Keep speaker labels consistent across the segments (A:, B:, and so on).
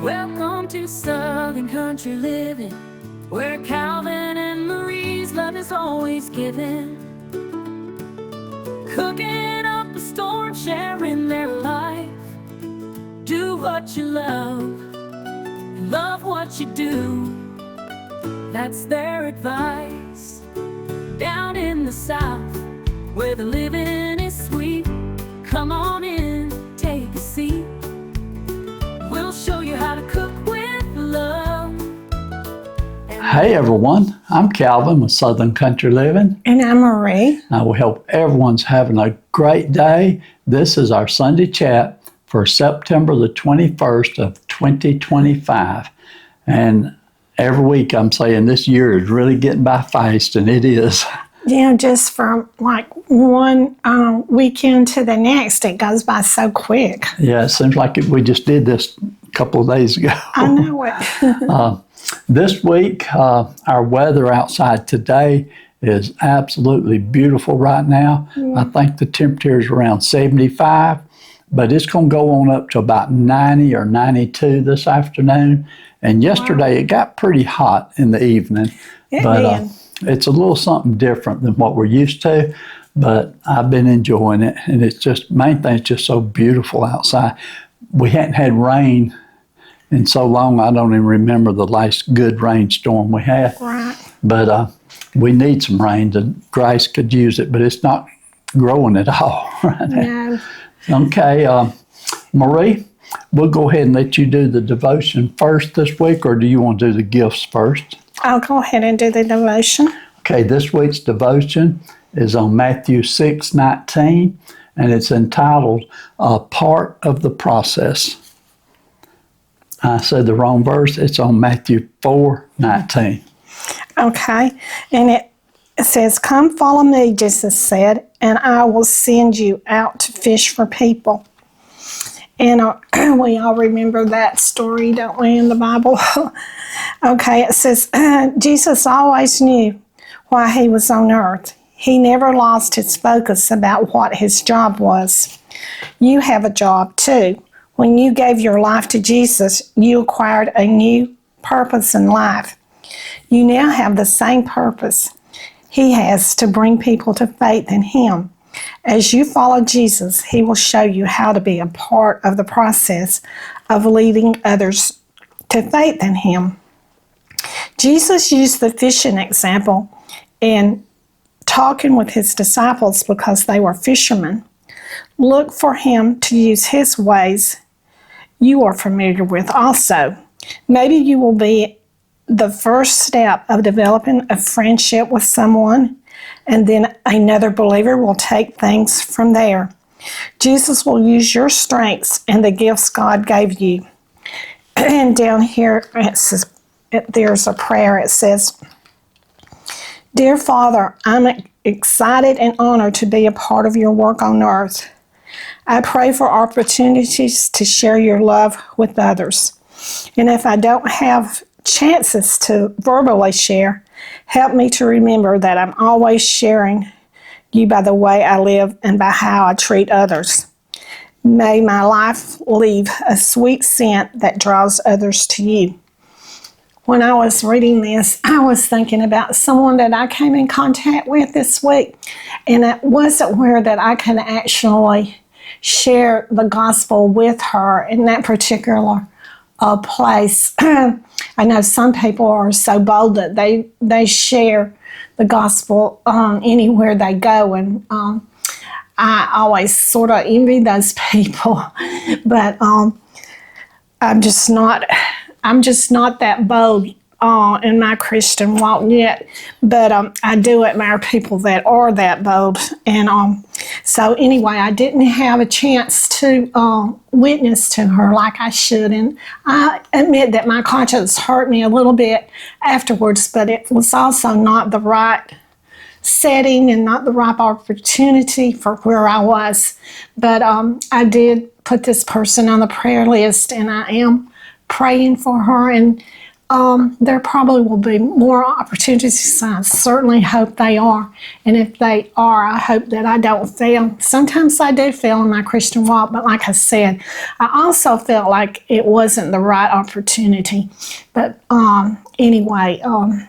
A: Welcome to Southern Country Living, where Calvin and Marie's love is always given. Cooking up a storm, sharing their life. Do what you love what you do. That's their advice. Down in the South, where the living is sweet, come on in, take a seat. We'll show you how to cook with love.
B: Hey everyone, I'm Calvin with Southern Country Living.
C: And I'm Marie.
B: I will help everyone's having a great day. This is our Sunday chat for September the 21st of 2025. And every week I'm saying this year is really getting by fast, and it is.
C: Yeah, just from like one weekend to the next, it goes by so quick.
B: Yeah, it seems like we just did this a couple of days ago.
C: I know it.
B: This week, our weather outside today is absolutely beautiful right now. I think the temperature is around 75, but it's going to go on up to about 90 or 92 this afternoon. And yesterday it got pretty hot in the evening. It's a little something different than what we're used to, but I've been enjoying it. And it's just, main thing is just so beautiful outside. We hadn't had rain in so long, I don't even remember the last good rainstorm we had.
C: Right.
B: But we need some rain. The grass could use it, but it's not growing at all right now.
C: No.
B: Okay, Marie, we'll go ahead and let you do the devotion first this week, or do you want to do the gifts first?
C: I'll go ahead and do the devotion.
B: Okay, this week's devotion is on Matthew 6:19, and it's entitled, A Part of the Process. I said the wrong verse. It's on Matthew 4:19.
C: Okay, and it says, "Come follow me," Jesus said, "and I will send you out to fish for people." And we all remember that story, don't we, in the Bible? Okay, it says, Jesus always knew why he was on earth. He never lost his focus about what his job was. You have a job too. When you gave your life to Jesus, you acquired a new purpose in life. You now have the same purpose he has, to bring people to faith in him. As you follow Jesus, he will show you how to be a part of the process of leading others to faith in him. Jesus used the fishing example in talking with his disciples because they were fishermen. Look for him to use his ways you are familiar with also. Maybe you will be the first step of developing a friendship with someone, and then another believer will take things from there. Jesus will use your strengths and the gifts God gave you. And down here it says, there's a prayer. It says, "Dear Father, I'm excited and honored to be a part of your work on earth. I pray for opportunities to share your love with others. And if I don't have chances to verbally share, help me to remember that I'm always sharing you by the way I live and by how I treat others. May my life leave a sweet scent that draws others to you." When I was reading this, I was thinking about someone that I came in contact with this week, and it wasn't aware that I could actually share the gospel with her in that particular place. I know some people are so bold that they share the gospel anywhere they go, and I always sort of envy those people, but I'm just not that bold in my Christian walk yet, but I do admire people that are that bold. And so anyway, I didn't have a chance to witness to her like I should, and I admit that my conscience hurt me a little bit afterwards, but it was also not the right setting and not the right opportunity for where I was. But I did put this person on the prayer list, and I am praying for her, and there probably will be more opportunities. I certainly hope they are. And if they are, I hope that I don't fail. Sometimes I do fail in my Christian walk, but like I said, I also felt like it wasn't the right opportunity. But anyway, I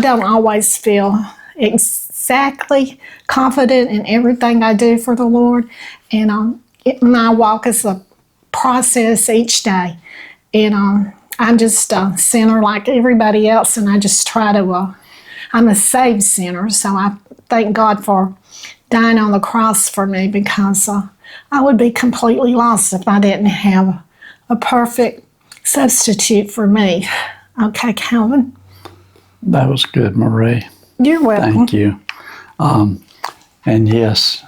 C: don't always feel exactly confident in everything I do for the Lord. And my walk is a process each day. And I'm just a sinner like everybody else, and I just try to, I'm a saved sinner, so I thank God for dying on the cross for me, because I would be completely lost if I didn't have a perfect substitute for me. Okay, Calvin?
B: That was good, Marie.
C: You're welcome.
B: Thank you. And yes,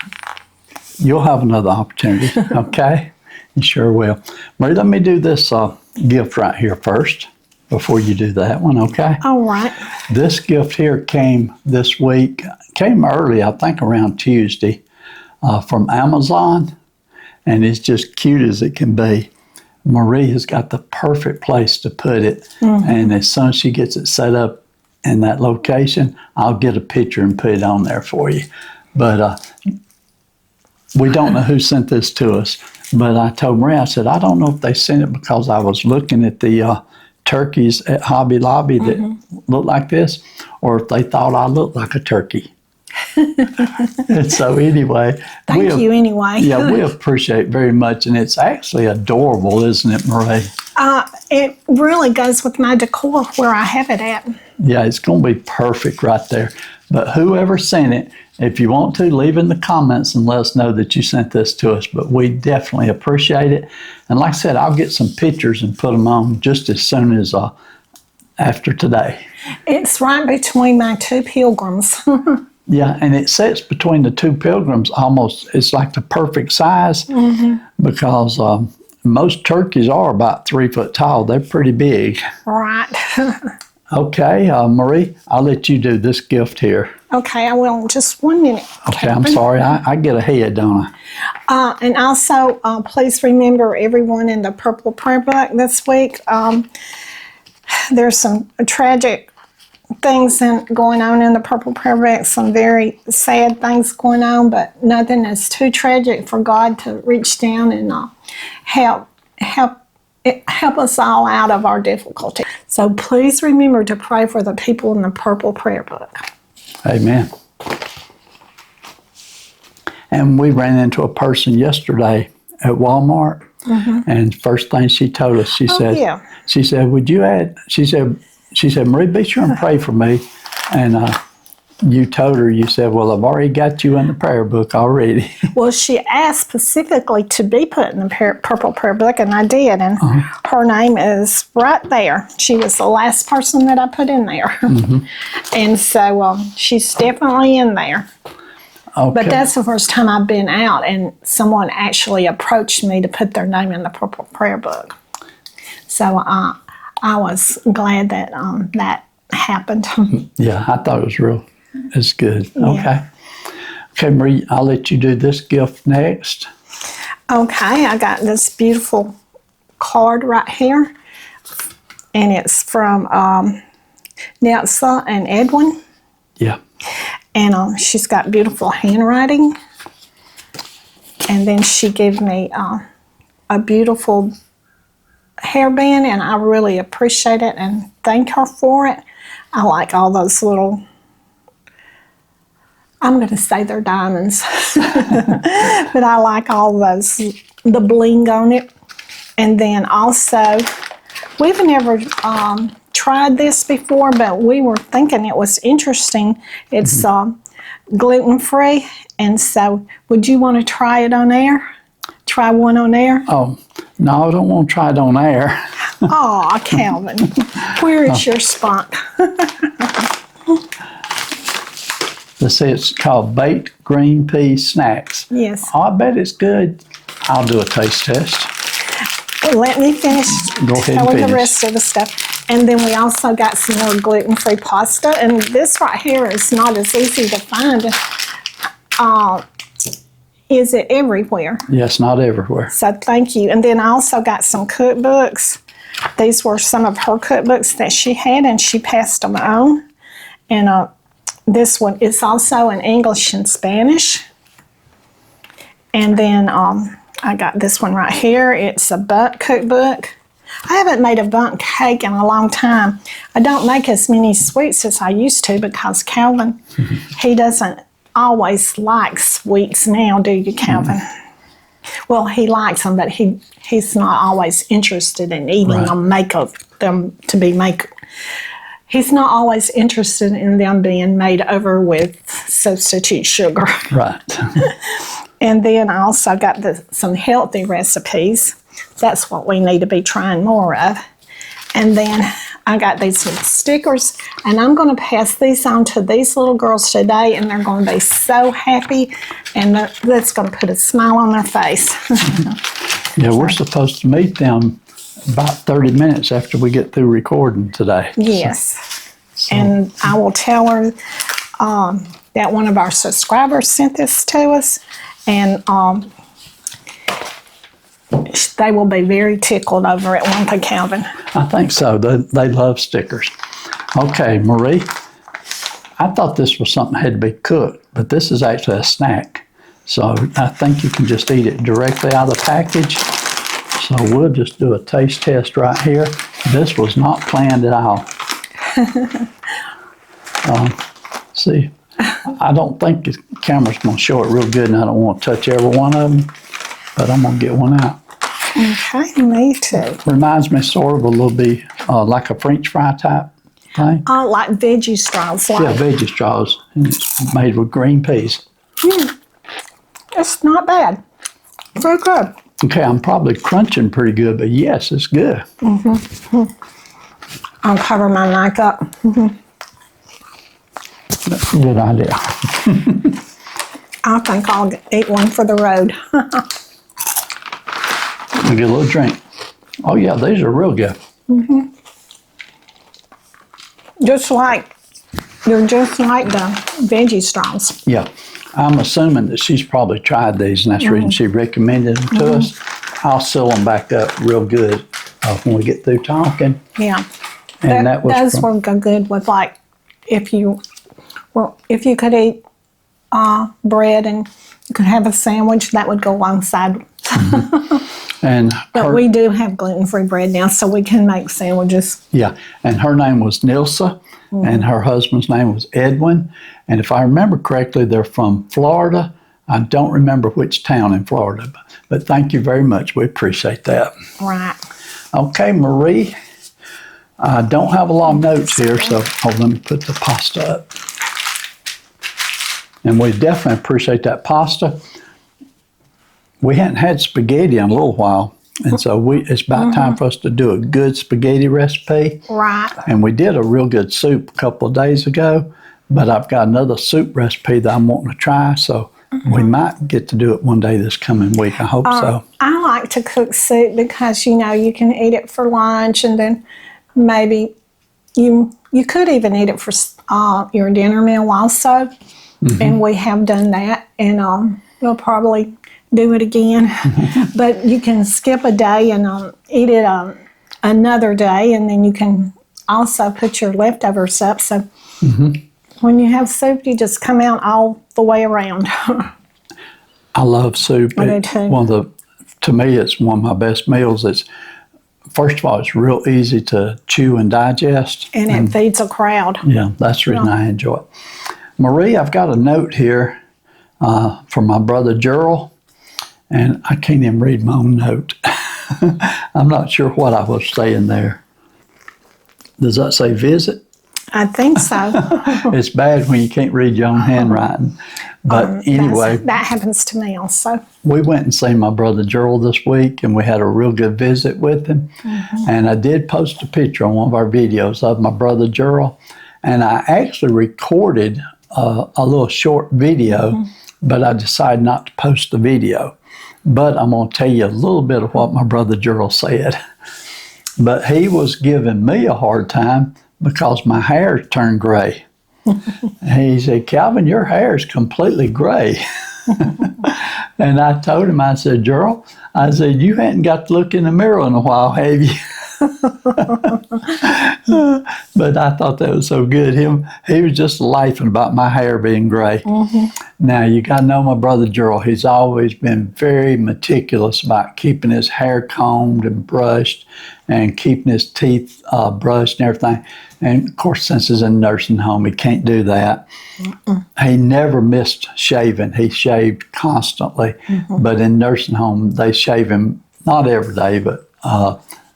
B: you'll have another opportunity, okay? You sure will. Marie, let me do this gift right here first before you do that one, okay?
C: All right.
B: This gift here came this week, came early, I think around Tuesday, from Amazon, and it's just cute as it can be. Marie has got the perfect place to put it, and as soon as she gets it set up in that location, I'll get a picture and put it on there for you. But we don't know who sent this to us. But I told Marie, I said, I don't know if they sent it because I was looking at the turkeys at Hobby Lobby that looked like this, or if they thought I looked like a turkey. And so anyway.
C: Thank you anyway.
B: Yeah, we appreciate it very much. And it's actually adorable, isn't it, Marie?
C: It really goes with my decor where I have it at.
B: Yeah, it's going to be perfect right there. But whoever sent it, if you want to, leave in the comments and let us know that you sent this to us. But we definitely appreciate it. And like I said, I'll get some pictures and put them on just as soon as after today.
C: It's right between my two pilgrims.
B: Yeah, and it sits between the two pilgrims almost. It's like the perfect size because most turkeys are about 3 foot tall. They're pretty big.
C: Right.
B: Okay, Marie, I'll let you do this gift here.
C: Okay, I will in just 1 minute.
B: Okay,
C: Calvin.
B: I'm sorry. I get ahead, don't I?
C: And also, please remember everyone in the Purple Prayer Book this week. There's some tragic things going on in the Purple Prayer Book, some very sad things going on, but nothing is too tragic for God to reach down and help us all out of our difficulty. So please remember to pray for the people in the Purple Prayer Book.
B: Amen. And we ran into a person yesterday at Walmart, and first thing she told us, she said, would you add, she said, Marie, be sure and pray for me. And you told her, you said, well, I've already got you in the prayer book already.
C: Well, she asked specifically to be put in the Purple Prayer Book, and I did, and her name is right there. She was the last person that I put in there. And so she's definitely in there. Okay. But that's the first time I've been out and someone actually approached me to put their name in the Purple Prayer Book. So I was glad that that happened.
B: Yeah, I thought it was it's good.
C: Yeah.
B: Okay. Okay, Marie, I'll let you do this gift next.
C: Okay, I got this beautiful card right here, and it's from Nelsa and Edwin.
B: Yeah.
C: And she's got beautiful handwriting. And then she gave me a beautiful hairband, and I really appreciate it and thank her for it. I like all those little, I'm going to say they're diamonds, but I like all those, the bling on it. And then also, we've never tried this before, but we were thinking it was interesting. It's gluten-free, and so would you want to try it on air? Try one on air?
B: Oh, no, I don't want to try it on air.
C: Aw, Calvin, where is your spot?
B: Let's see, it's called Baked Green Pea Snacks.
C: Yes.
B: Oh, I bet it's good. I'll do a taste test.
C: Let me finish
B: Go ahead and
C: telling the
B: finish.
C: rest of the stuff. And then we also got some more gluten-free pasta. And this right here is not as easy to find. Is it everywhere?
B: Yes, not everywhere.
C: So thank you. And then I also got some cookbooks these were some of her cookbooks that she had, and she passed them on. And this one is also in English and Spanish. And then I got this one right here. It's a bundt cookbook. I haven't made a bundt cake in a long time. I don't make as many sweets as I used to because Calvin, he doesn't always like sweets now, do you, Calvin? Well, he likes them, but he's not always interested in eating them, He's not always interested in them being made over with substitute sugar.
B: Right.
C: And then I also got some healthy recipes. That's what we need to be trying more of. And then I got these little stickers, and I'm going to pass these on to these little girls today, and they're going to be so happy, and that's going to put a smile on their face.
B: Yeah, we're supposed to meet them about 30 minutes after we get through recording today.
C: Yes. And I will tell her that one of our subscribers sent this to us, and they will be very tickled over it, won't they, Calvin?
B: I think so. They love stickers. Okay, Marie, I thought this was something that had to be cooked, but this is actually a snack. So I think you can just eat it directly out of the package. So we'll just do a taste test right here. This was not planned at all. See, I don't think the camera's going to show it real good, and I don't want to touch every one of them, but I'm going to get one out.
C: Okay, me too.
B: Reminds me sort of a little bit like a French fry type thing.
C: I like veggie straws.
B: Yeah, veggie straws. And it's made with green peas.
C: It's not bad. Very good.
B: Okay, I'm probably crunching pretty good, but yes, it's good.
C: I'll cover my mic up.
B: That's a good idea.
C: I think I'll eat one for the road.
B: I'll get a little drink. Oh yeah, these are real good.
C: They're just like the veggie straws.
B: Yeah, I'm assuming that she's probably tried these, and that's the reason she recommended them to us. I'll seal them back up real good when we get through talking.
C: Yeah.
B: And that was
C: those will go good with, like, if you could eat bread and you could have a sandwich, that would go alongside. But we do have gluten-free bread now, so we can make sandwiches.
B: Yeah, and her name was Nilsa, and her husband's name was Edwin. And if I remember correctly, they're from Florida. I don't remember which town in Florida, but thank you very much. We appreciate that.
C: Right.
B: Okay, Marie, I don't have a lot of notes here, so let me put the pasta up. And we definitely appreciate that pasta. We hadn't had spaghetti in a little while, and so it's about time for us to do a good spaghetti recipe.
C: Right.
B: And we did a real good soup a couple of days ago, but I've got another soup recipe that I'm wanting to try, so we might get to do it one day this coming week. I hope so.
C: I like to cook soup because, you can eat it for lunch, and then maybe you could even eat it for your dinner meal also. And we have done that, and we'll probably do it again. But you can skip a day and eat it another day, and then you can also put your leftovers up. So when you have soup, you just come out all the way around.
B: I love soup.
C: I do too.
B: To me, it's one of my best meals. First of all, it's real easy to chew and digest.
C: And it feeds a crowd.
B: Yeah, that's the reason I enjoy it. Marie, I've got a note here from my brother Gerald, and I can't even read my own note. I'm not sure what I was saying there. Does that say visit?
C: I think so.
B: It's bad when you can't read your own handwriting. But anyway.
C: That happens to me also.
B: We went and seen my brother Gerald this week, and we had a real good visit with him. And I did post a picture on one of our videos of my brother Gerald. And I actually recorded a little short video, but I decided not to post the video. But I'm going to tell you a little bit of what my brother Gerald said. But he was giving me a hard time because my hair turned gray. He said, Calvin, your hair is completely gray. And I told him, I said, Gerald, I said, you hadn't got to look in the mirror in a while, have you? But I thought that was so good. He was just laughing about my hair being gray. Now, you got to know my brother Gerald. He's always been very meticulous about keeping his hair combed and brushed and keeping his teeth brushed and everything. And, of course, since he's in a nursing home, he can't do that. He never missed shaving. He shaved constantly. But in nursing home, they shave him not every day, but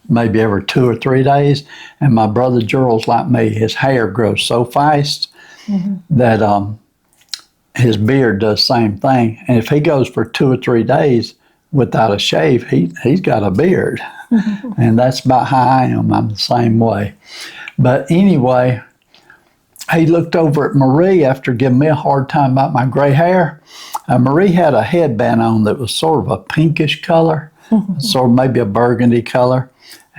B: maybe every 2 or 3 days. And my brother Gerald's like me. His hair grows so fast that his beard does the same thing. And if he goes for 2 or 3 days without a shave, he's got a beard. And that's about how I am. I'm the same way. But anyway, he looked over at Marie after giving me a hard time about my gray hair. Marie had a headband on that was sort of a pinkish color, sort of maybe a burgundy color.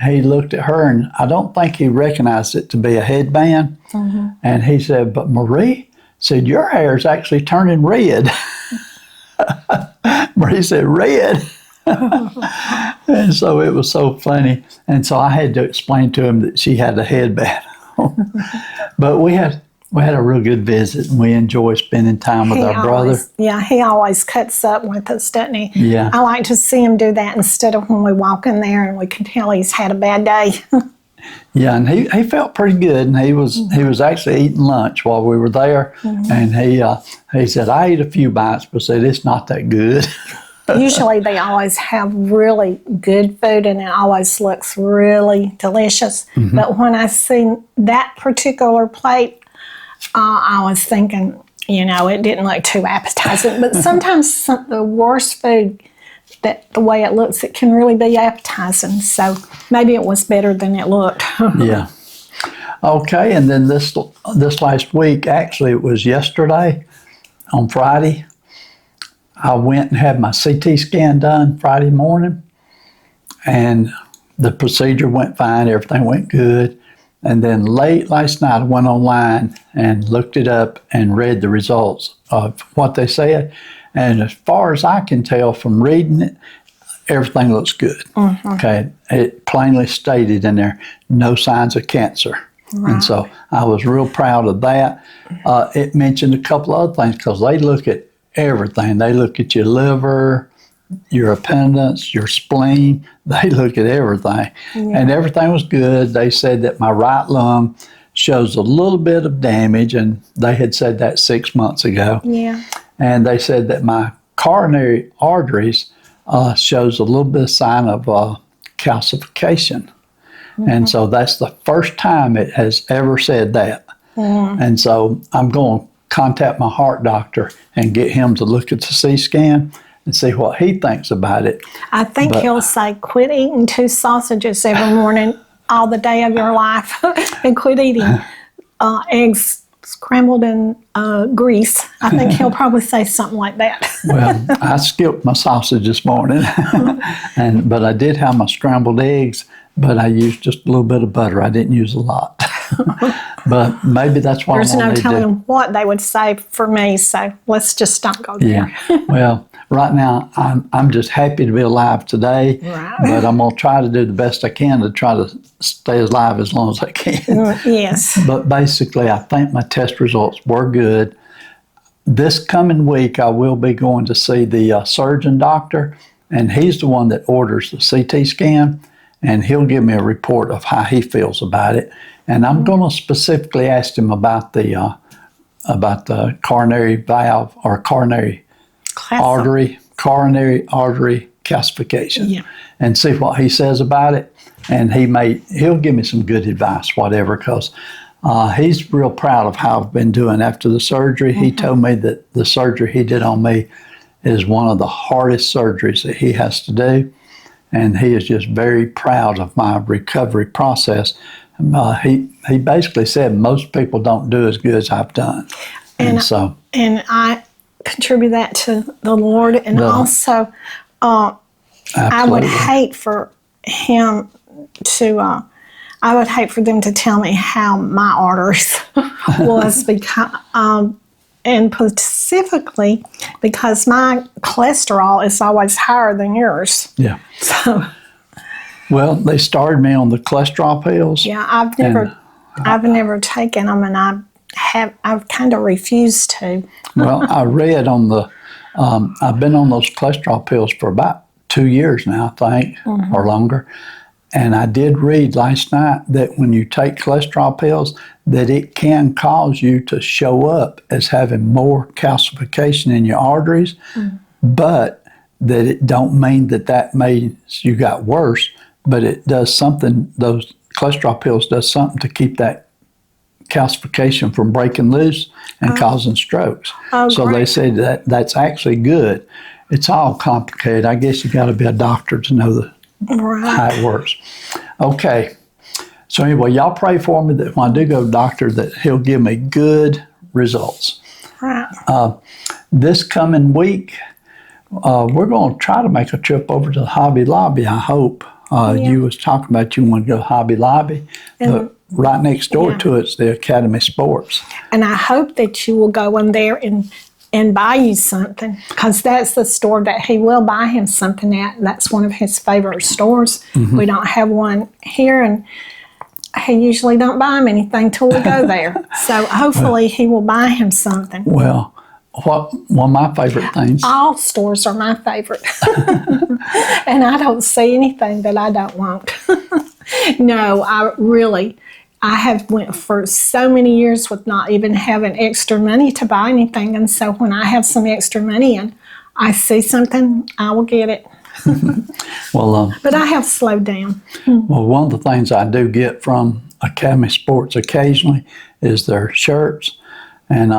B: He looked at her, and I don't think he recognized it to be a headband. And he said, "But Marie," said, "your hair is actually turning red." Marie said, "Red?" And so it was so funny. And so I had to explain to him that she had a headband on. But we had a real good visit, and we enjoy spending time with our brother.
C: Yeah, he always cuts up with us, doesn't he?
B: Yeah.
C: I like to see him do that instead of when we walk in there and we can tell he's had a bad day.
B: Yeah, and he felt pretty good, and he was actually eating lunch while we were there, and he said, "I ate a few bites, but said it's not that good."
C: Usually they always have really good food and it always looks really delicious. But when I seen that particular plate, I was thinking, it didn't look too appetizing. But sometimes the worst food, that the way it looks, it can really be appetizing. So maybe it was better than it looked.
B: Yeah. Okay, and then this last week, actually it was yesterday on Friday, I went and had my CT scan done Friday morning, and the procedure went fine. Everything went good. And then late last night, I went online and looked it up and read the results of what they said. And as far as I can tell from reading it, everything looks good. Okay, it plainly stated in there, no signs of cancer. Right. And so I was real proud of that. It mentioned a couple of other things because they look at everything. They look at your liver, your appendix, your spleen. They look at everything. And everything was good. They said that my right lung shows a little bit of damage, and they had said that 6 months ago.
C: Yeah.
B: And they said that my coronary arteries shows a little bit of sign of calcification. And so that's the first time it has ever said that. And so I'm going to contact my heart doctor and get him to look at the CT scan and see what he thinks about it.
C: I think he'll say, quit eating 2 sausages every morning all the day of your life and quit eating eggs scrambled in grease. I think he'll probably say something like that.
B: Well, I skipped my sausage this morning, but I did have my scrambled eggs, but I used just a little bit of butter. I didn't use a lot. But maybe that's what
C: There's
B: I'm
C: no
B: going to do.
C: telling what they would say for me, so let's just don't go there.
B: Yeah. Well, right now, I'm just happy to be alive today, but I'm going to try to do the best I can to try to stay alive as long as I can.
C: Yes.
B: But basically, I think my test results were good. This coming week, I will be going to see the surgeon doctor, and he's the one that orders the CT scan, and he'll give me a report of how he feels about it. And I'm going to specifically ask him about the coronary valve or coronary artery calcification, and see what he says about it. And he'll give me some good advice, whatever, because he's real proud of how I've been doing after the surgery. He told me that the surgery he did on me is one of the hardest surgeries that he has to do, and he is just very proud of my recovery process. He basically said most people don't do as good as I've done. And
C: I contribute that to the Lord. And also, I would hate for him to, I would hate for them to tell me how my arteries was, because, and specifically because my cholesterol is always higher than yours.
B: Yeah.
C: So
B: Well, they started me on the cholesterol pills.
C: Yeah, I've never taken them, and I've kind of refused to.
B: Well, I read on the, I've been on those cholesterol pills for about 2 years now, I think, or longer. And I did read last night that when you take cholesterol pills, that it can cause you to show up as having more calcification in your arteries, but that it don't mean that that means you got worse, but it does something, those cholesterol pills does something to keep that calcification from breaking loose and causing strokes. So
C: great.
B: they say that that's actually good. It's all complicated. I guess you got to be a doctor to know how it works. Okay. So anyway, y'all pray for me that when I do go to the doctor that he'll give me good results.
C: Right.
B: This coming week, we're going to try to make a trip over to the Hobby Lobby, I hope. You was talking about you want to go to Hobby Lobby, but right next door to it's the Academy Sports.
C: And I hope that you will go in there and buy you something, because that's the store that he will buy him something at. That's one of his favorite stores. We don't have one here, and he usually don't buy him anything till we go there. So hopefully he will buy him something.
B: Well, one of my favorite things.
C: All stores are my favorite. And I don't see anything that I don't want. No, I have went for so many years with not even having extra money to buy anything. And so when I have some extra money and I see something, I will get it.
B: Well,
C: but I have slowed down.
B: Well, one of the things I do get from Academy Sports occasionally is their shirts. And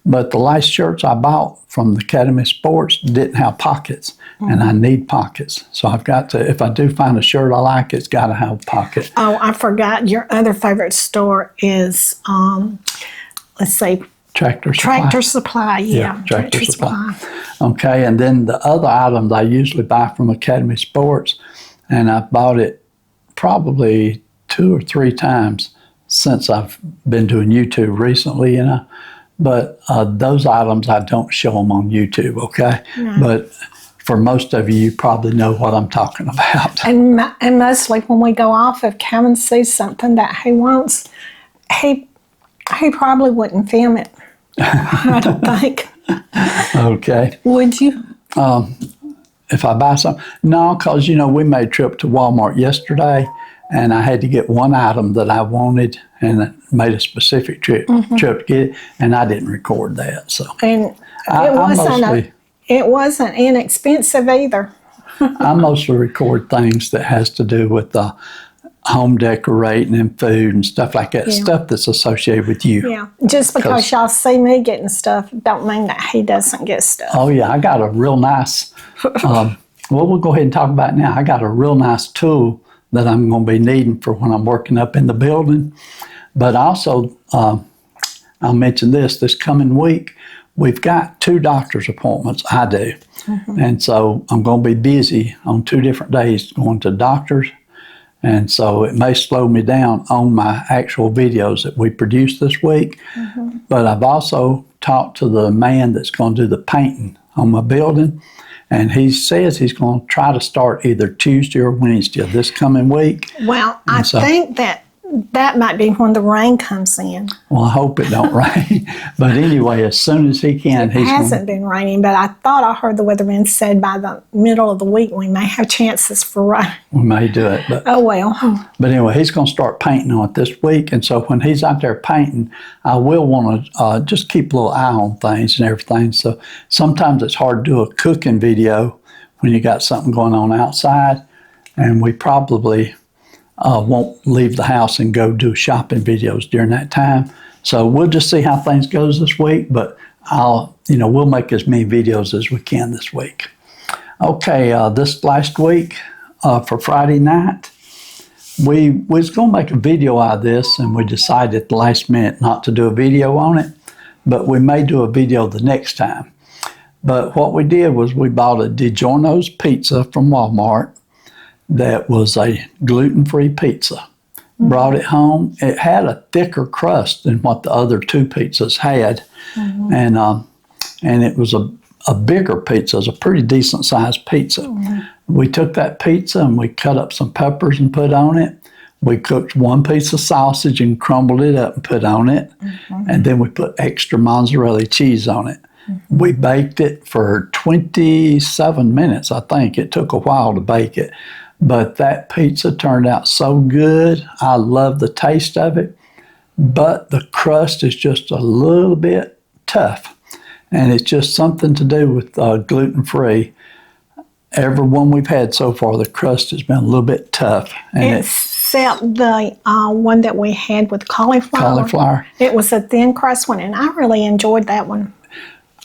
B: but the last shirts I bought from the Academy Sports didn't have pockets, and I need pockets. So I've got to, if I do find a shirt I like, it's got to have a pocket.
C: Oh, I forgot. Your other favorite store is, let's see.
B: Tractor Supply.
C: Tractor Supply, yeah.
B: Tractor Supply. Okay, and then the other items I usually buy from Academy Sports, and I've bought it probably 2 or 3 times since I've been doing YouTube recently, But those items, I don't show them on YouTube, okay? No. But for most of you, you probably know what I'm talking about.
C: And mostly when we go off, if Kevin sees something that he wants, he probably wouldn't film it. I don't think.
B: Okay.
C: Would you?
B: If I buy something? No, because, we made a trip to Walmart yesterday, and I had to get one item that I wanted, and made a specific trip to get it, and I didn't record that. So,
C: and it wasn't inexpensive either.
B: I mostly record things that has to do with home decorating and food and stuff like that, stuff that's associated with you.
C: Yeah, just because y'all see me getting stuff don't mean that he doesn't get stuff.
B: Oh yeah, I got a real nice, we'll go ahead and talk about it now. I got a real nice tool that I'm going to be needing for when I'm working up in the building. But also, I'll mention this coming week, we've got 2 doctor's appointments, I do. And so I'm going to be busy on 2 different days going to doctors. And so it may slow me down on my actual videos that we produce this week. But I've also talked to the man that's going to do the painting on my building. And he says he's going to try to start either Tuesday or Wednesday of this coming week.
C: Well, I think that might be when the rain comes in.
B: Well, I hope it don't rain. But anyway, as soon as he can,
C: it hasn't been raining, but I thought I heard the weatherman said by the middle of the week we may have chances for rain.
B: We may do it. But,
C: oh, well.
B: But anyway, he's going to start painting on it this week. And so when he's out there painting, I will want to just keep a little eye on things and everything. So sometimes it's hard to do a cooking video when you got something going on outside. And we probably won't leave the house and go do shopping videos during that time. So we'll just see how things goes this week, but we'll make as many videos as we can this week. Okay, this last week for Friday night, we was going to make a video out of this, and we decided at the last minute not to do a video on it, but we may do a video the next time. But what we did was we bought a DiGiorno's pizza from Walmart that was a gluten-free pizza. Brought it home. It had a thicker crust than what the other 2 pizzas had. And it was a bigger pizza. It was a pretty decent sized pizza. We took that pizza and we cut up some peppers and put on it. We cooked one piece of sausage and crumbled it up and put on it. And then we put extra mozzarella cheese on it. We baked it for 27 minutes, I think. It took a while to bake it. But that pizza turned out so good. I love the taste of it. But the crust is just a little bit tough. And it's just something to do with gluten-free. Every one we've had so far, the crust has been a little bit tough. And
C: Except the one that we had with cauliflower. It was a thin crust one, and I really enjoyed that one.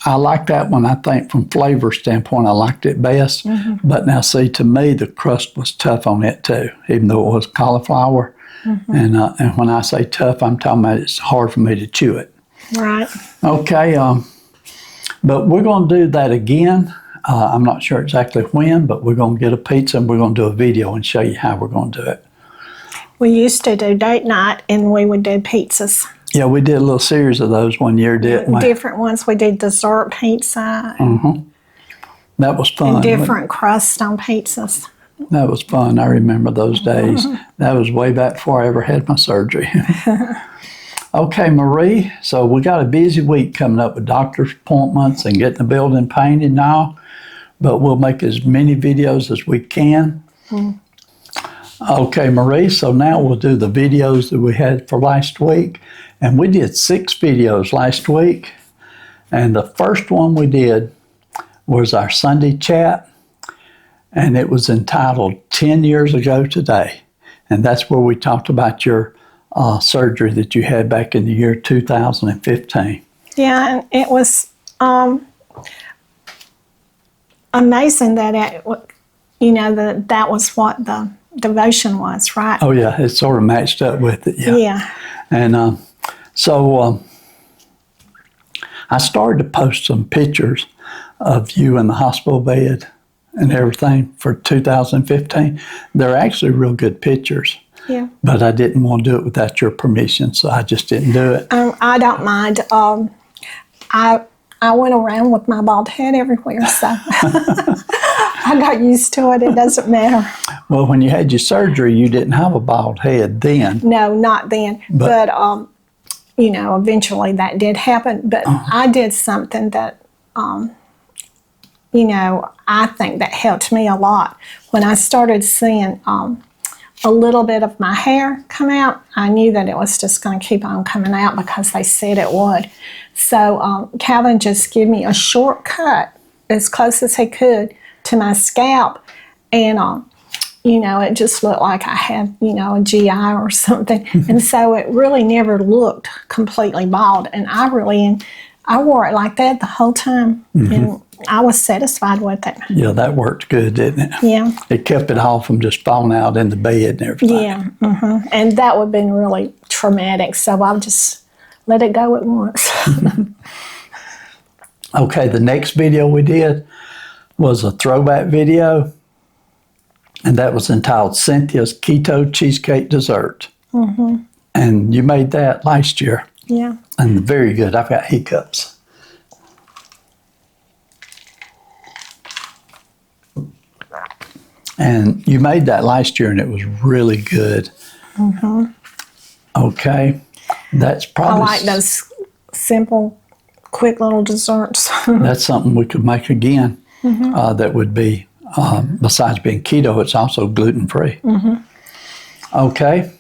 B: I like that one. I think from flavor standpoint, I liked it best. But now, see, to me, the crust was tough on it too, even though it was cauliflower. And when I say tough, I'm talking about it's hard for me to chew it.
C: Right.
B: Okay, but we're going to do that again. I'm not sure exactly when, but we're going to get a pizza and we're going to do a video and show you how we're going to do it.
C: We used to do date night, and we would do pizzas.
B: Yeah, we did a little series of those one year, didn't we?
C: Different ones. We did dessert pizza.
B: That was fun.
C: And different crusts on pizzas.
B: That was fun. I remember those days. That was way back before I ever had my surgery. Okay, Marie, so we got a busy week coming up with doctor's appointments and getting the building painted now, but we'll make as many videos as we can. Okay, Marie, so now we'll do the videos that we had for last week. And we did 6 videos last week. And the first one we did was our Sunday chat. And it was entitled 10 Years Ago Today. And that's where we talked about your surgery that you had back in the year 2015.
C: Yeah, and it was amazing that that was what the devotion was, right?
B: Oh, yeah, it sort of matched up with it, yeah.
C: Yeah.
B: And so I started to post some pictures of you in the hospital bed and everything for 2015. They're actually real good pictures.
C: Yeah.
B: But I didn't want to do it without your permission, so I just didn't do it.
C: I don't mind. I went around with my bald head everywhere, so I got used to it. It doesn't matter.
B: Well, when you had your surgery, you didn't have a bald head then.
C: No, not then. But eventually that did happen. But I did something that, I think that helped me a lot. When I started seeing a little bit of my hair come out, I knew that it was just going to keep on coming out because they said it would. So Calvin just gave me a shortcut as close as he could to my scalp, and it just looked like I had a GI or something. And so it really never looked completely bald, and I wore it like that the whole time, and I was satisfied with it.
B: Yeah, that worked good, didn't it?
C: Yeah.
B: It kept it all from just falling out in the bed and everything.
C: Yeah, and that would have been really traumatic, so I'll just let it go at once.
B: Okay, the next video we did was a throwback video, and that was entitled Cynthia's Keto Cheesecake Dessert. And you made that last year.
C: Yeah.
B: And very good. I've got hiccups. And you made that last year, and it was really good. Okay. That's probably...
C: I like those simple, quick little desserts.
B: That's something we could make again. That would be, besides being keto, it's also gluten-free. Okay.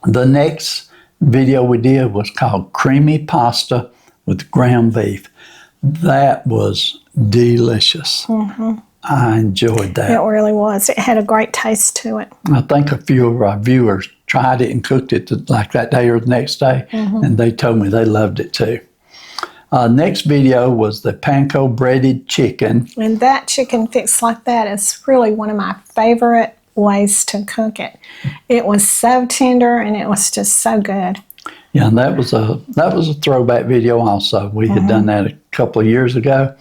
B: The next video we did was called Creamy Pasta with Ground Beef. That was delicious. I enjoyed that.
C: It really was. It had a great taste to it.
B: I think a few of our viewers tried it and cooked it like that day or the next day, and they told me they loved it too. Next video was the panko breaded chicken.
C: And that chicken fixed like that is really one of my favorite ways to cook it. It was so tender, and it was just so good.
B: Yeah, and that was a throwback video also. We had done that a couple of years ago.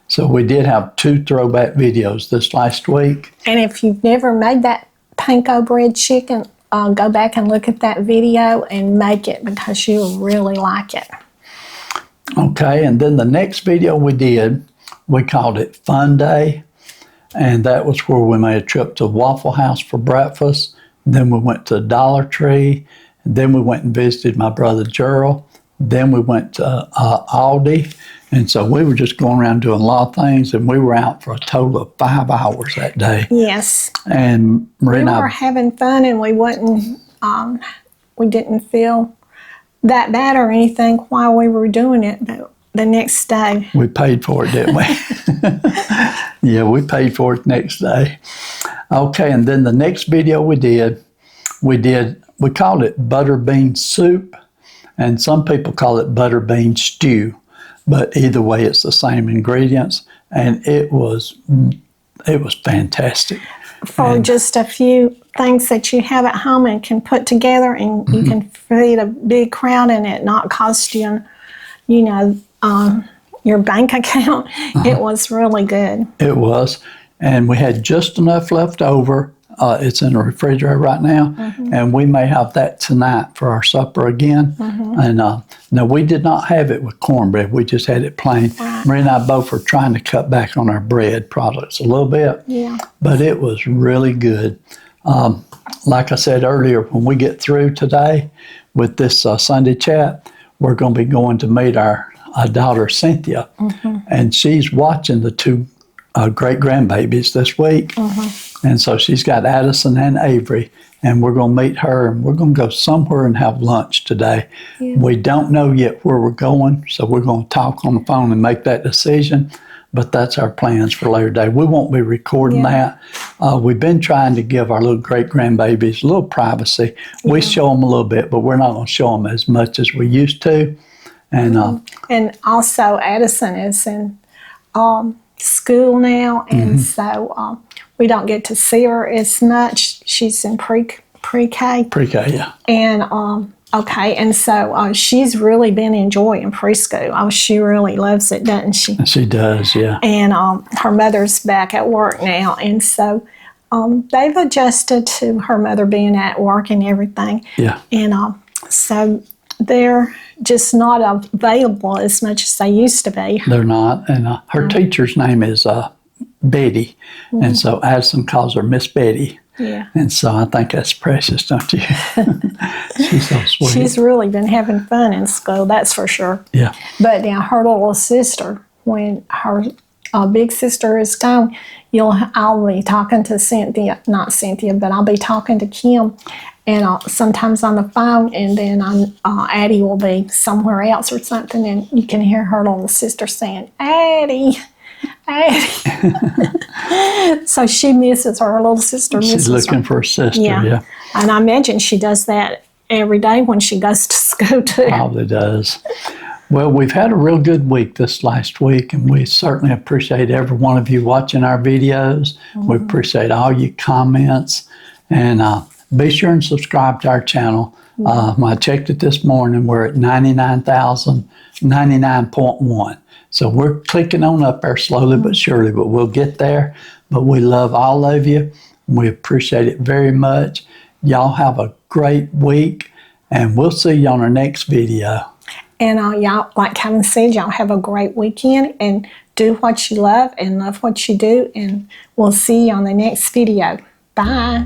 B: So we did have 2 throwback videos this last week.
C: And if you've never made that panko bread chicken, go back and look at that video and make it, because you'll really like it.
B: Okay, and then the next video we did, we called it Fun Day. and that was where we made a trip to Waffle House for breakfast. Then we went to Dollar Tree. Then we went and visited my brother Gerald. Then we went to Aldi. And so we were just going around doing a lot of things, and we were out for a total of 5 hours that day.
C: Yes.
B: And Marie and
C: We were
B: I,
C: having fun, and we didn't feel that bad or anything while we were doing it. But the next day,
B: we paid for it, didn't we? Yeah, we paid for it the next day. Okay, and then the next video we called it butter bean soup, and some people call it butter bean stew, but either way, it's the same ingredients, and it was fantastic.
C: for just a few things that you have at home and can put together, and you can feed a big crowd and it not cost you, your bank account. It was really good.
B: It was, and we had just enough left over. It's in the refrigerator right now, and we may have that tonight for our supper again. And now we did not have it with cornbread. We just had it plain.
C: Right.
B: Marie and I both were trying to cut back on our bread products a little bit,
C: Yeah.
B: but it was really good. Like I said earlier, when we get through today with this Sunday chat, we're going to be going to meet our daughter Cynthia, and she's watching the two great grandbabies this week. And so she's got Addison and Avery, and we're going to meet her, and we're going to go somewhere and have lunch today.
C: Yeah.
B: We don't know yet where we're going, so we're going to talk on the phone and make that decision. But that's our plans for later day. We won't be recording that. We've been trying to give our little great grandbabies a little privacy. We show them a little bit, but we're not going to show them as much as we used to. And
C: also, Addison is in school now, and so we don't get to see her as much. She's in pre-K.
B: Pre-K, yeah.
C: And and so she's really been enjoying preschool. She really loves it, doesn't she?
B: She does, yeah.
C: And her mother's back at work now, and so they've adjusted to her mother being at work and everything.
B: Yeah.
C: And so they're just not available as much as they used to be.
B: They're not. And her teacher's name is Betty. And so Addison calls her Miss Betty.
C: Yeah.
B: And so I think that's precious, don't you? She's so sweet.
C: She's really been having fun in school, that's for sure.
B: Yeah.
C: But now her little sister, when her big sister is gone, I'll be talking to not Cynthia, but I'll be talking to Kim, and sometimes on the phone, and then Addie will be somewhere else or something, and you can hear her little sister saying, Addie. So she misses her little sister.
B: She's looking for a sister, yeah.
C: And I imagine she does that every day when she goes to school too.
B: Probably does. Well, we've had a real good week this last week, and we certainly appreciate every one of you watching our videos. We appreciate all your comments, and be sure and subscribe to our channel. I checked it this morning. We're at 99.1. So we're clicking on up there slowly but surely, but we'll get there. But we love all of you. We appreciate it very much. Y'all have a great week, and we'll see you on our next video.
C: And y'all, like Kevin said, y'all have a great weekend, and do what you love and love what you do. And we'll see you on the next video. Bye.